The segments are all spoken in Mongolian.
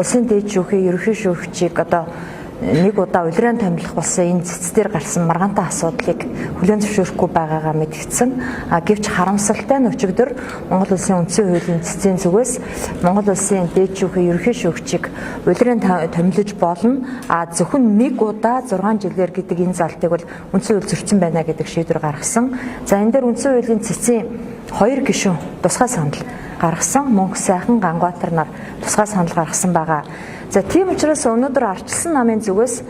улсын дээд шүүхийн ерөнхий шүүгчийг одоо нэг удаа улиран томилох болсон энэ цэцдэр гарсан маргаантай асуудлыг хүлээн зөвшөөрөхгүй байгаагаа мэдгдсэн. Гэвч харамсалтай нь өчигдөр Монгол улсын үндсэн хуулийн цэцгийн зүгээс Монгол улсын дээд шүүхийн ерөнхий шүүгчийг улиран томилж болно. Зөвхөн нэг удаа 6 жилээр гэдэг энэ залтыг бол үндсэн хууль зөрчсөн байна гэдэг шийдвэр гаргасан. За энэ дээр үндсэн хуулийн цэцгийн 2 гишүүн тусгай санал гаргасан. Мөнх сайхан Гангбаатар нар тусгай санал гаргасан байгаа. За тийм учраас өнөөдөр ардчилсан намын зүгээс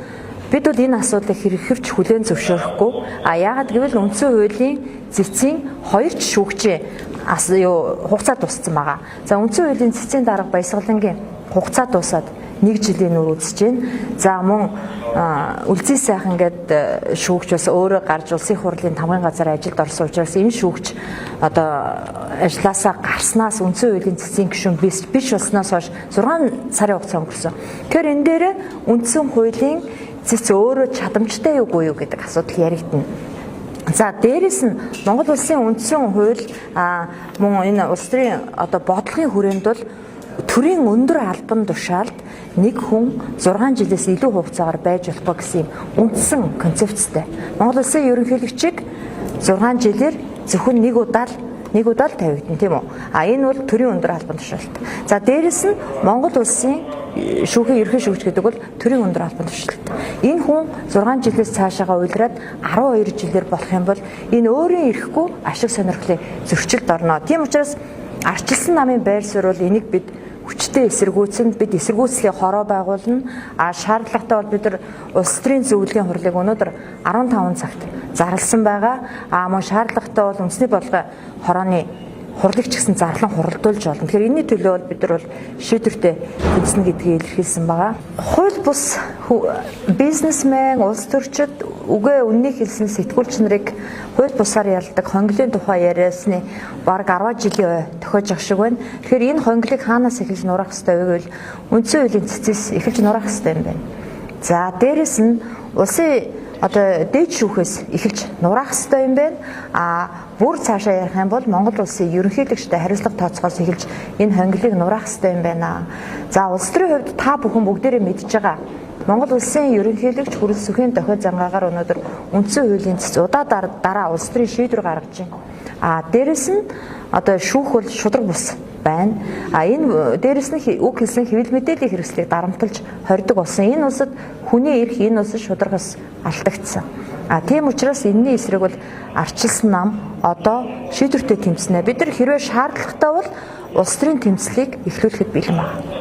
бид бол энэ асуудлыг хэрэгэрч хүлээн зөвшөөрөхгүй. Яагаад гэвэл үндсэн хуулийн цэцгийн 2 шүүгчийн хугацаа дууссан байгаа. За үндсэн хуулийн цэцгийн дарга Баясгалангийн хугацаа дуусаад 1 жилийн нүр үзэж байна. За мөн Үлзий сайхан гэдэг шүүгч бас өөрөө гарч улсын хурлын тамгын газар ажилд орсон учраас энэ шүүгч одоо ажлаасаа гарснаас үндсэн хуулийн цэцгийн гишүүн биш болсноос хойш 6 сарын хугацаа өнгөрсөн. Тэгэхээр энэ дээр үндсэн хуулийн цэц өөрөө чадамжтай юугүй юу гэдэг асуудал яригдана. За дээрэс нь Монгол улсын үндсэн хууль мөн энэ улс төрийн одоо бодлогын хүрээнд бол төрийн өндөр албан тушаалд нэг хүн 6 жилээс илүү хугацаагаар байж болохгүй гэсэн үндсэн концепцтэй. Монгол улсын ерөнхийлөгчийг 6 жилээр зөвхөн нэг удаа л тавигдана тийм үү? Энэ бол төрийн өндөр албан тушаалт. За дээрэс нь Монгол улсын шүүхийн ерөнхий шүүгч гэдэг бол төрийн өндөр албан тушаалт. Энэ хүн 6 жилээс цаашаага уйлраад 12 жилээр болох юм бол энэ өөрийн эрэхгүй ашиг сонирхлын зөрчилд орно. Тийм учраас ардчилсан намын байр суурь бол энийг бид хүчтэй эсэргүүцэн бид эсэргүүцлийн хороо байгуулна. Шаардлагатай бол бид нар улс төрийн зөвлөлийн хурлыг өнөөдөр 15 цагт зарласан байгаа. Мөн шаардлагатай бол үндэсний бодлогын хорооны хурлыг ч гэсэн зарлан хуралдуулж болно. Тэгэхээр энэний төлөө бол бид нар бол шийдвэртэй үзсэн гэдгийг илэрхийлсэн байгаа. Хууль бус бизнесмен, улс төрчид үгээ үннийг хэлсэн сэтгүүлч нарыг хууль бусаар ялдаг хонглын тухай яриасны бараг 10 жилийн тохиож ах шиг байна. Тэгэхээр энэ хонглыг хаанаас эхэлж нураах ёстой вэ гэвэл үндсэн хуулийн цэцээс эхэлж нураах ёстой юм байна. За дээрэс нь улсын одоо дээд шүүхээс эхэлж нураах ёстой юм байна. Бүр цаашаа ярих юм бол Монгол улсын ерөнхийлөгчтэй хариуцлага тооцохоос эхэлж энэ хонглыг нураах ёстой юм байна. За улс төрийн хувьд та бүхэн бүгдээрээ мэдж байгаа. Монгол улсын ерөнхийлөгч хүрэл сүхийн дохио зангаагаар өнөөдөр үндсэн хуулийн цэц удаа дараа улс төрийн шийдвэр гаргаж байна. Дээрэс нь одоо шүүх бол шудраг бус байна. Энэ дээрэс нь үг хэлсэн хэвлэл мэдээллийн хэрэгслийг дарамтлж хордог болсон. Энэ улсад хүний эрх энэ улсад шударгаас алдагдсан. Тийм учраас энэний эсрэг бол ардчилсан нам одоо шийдвэртэй тэмцэнэ. Бид нар хэрвээ шаардлагатай бол улс төрийн тэмцлийг эхлүүлэхэд бэлэн байна.